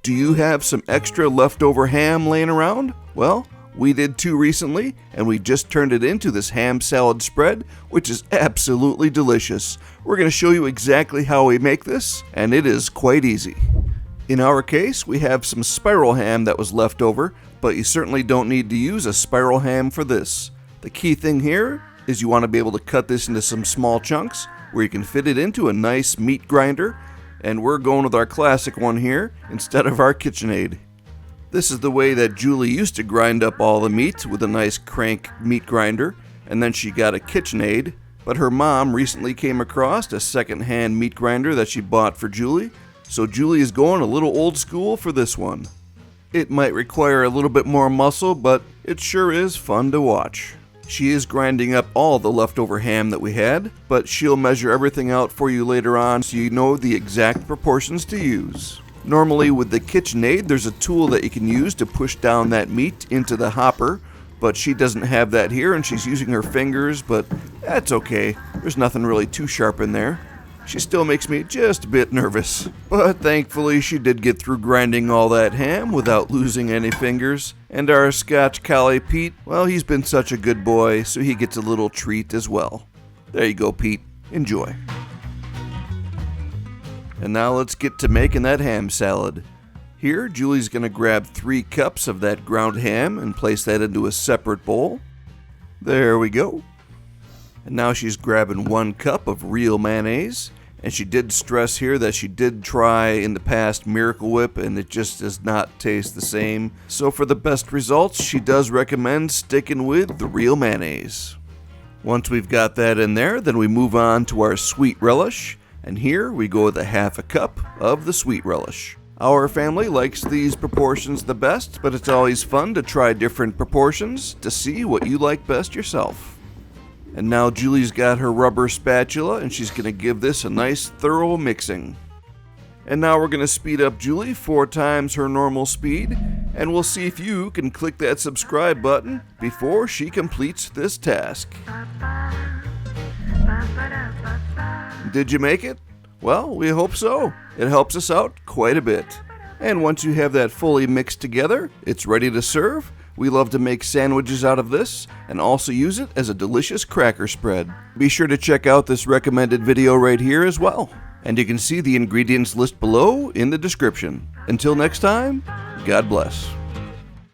Do you have some extra leftover ham laying around? Well, we did too recently, and we just turned it into this ham salad spread, which is absolutely delicious. We're going to show you exactly how we make this, and it is quite easy. In our case, we have some spiral ham that was left over, but you certainly don't need to use a spiral ham for this. The key thing here is you want to be able to cut this into some small chunks where you can fit it into a nice meat grinder, and we're going with our classic one here instead of our KitchenAid. This is the way that Julie used to grind up all the meat, with a nice crank meat grinder, and then she got a KitchenAid, but her mom recently came across a second-hand meat grinder that she bought for Julie, so Julie is going a little old school for this one. It might require a little bit more muscle, but it sure is fun to watch. She is grinding up all the leftover ham that we had, but she'll measure everything out for you later on so you know the exact proportions to use. Normally with the KitchenAid, there's a tool that you can use to push down that meat into the hopper, but she doesn't have that here and she's using her fingers, but that's okay. There's nothing really too sharp in there. She still makes me just a bit nervous, but thankfully she did get through grinding all that ham without losing any fingers. And our Scotch Collie Pete, well, he's been such a good boy, so he gets a little treat as well. There you go, Pete. Enjoy. And now let's get to making that ham salad. Here, Julie's going to grab 3 cups of that ground ham and place that into a separate bowl. There we go. And now she's grabbing 1 cup of real mayonnaise. And she did stress here that she did try in the past Miracle Whip and it just does not taste the same. So for the best results, she does recommend sticking with the real mayonnaise. Once we've got that in there, then we move on to our sweet relish. And here we go with a 1/2 cup of the sweet relish. Our family likes these proportions the best, but it's always fun to try different proportions to see what you like best yourself. And now Julie's got her rubber spatula and she's going to give this a nice thorough mixing. And now we're going to speed up Julie 4 times her normal speed, and we'll see if you can click that subscribe button before she completes this task. Did you make it? Well, we hope so. It helps us out quite a bit. And once you have that fully mixed together, it's ready to serve. We love to make sandwiches out of this and also use it as a delicious cracker spread. Be sure to check out this recommended video right here as well. And you can see the ingredients list below in the description. Until next time, God bless.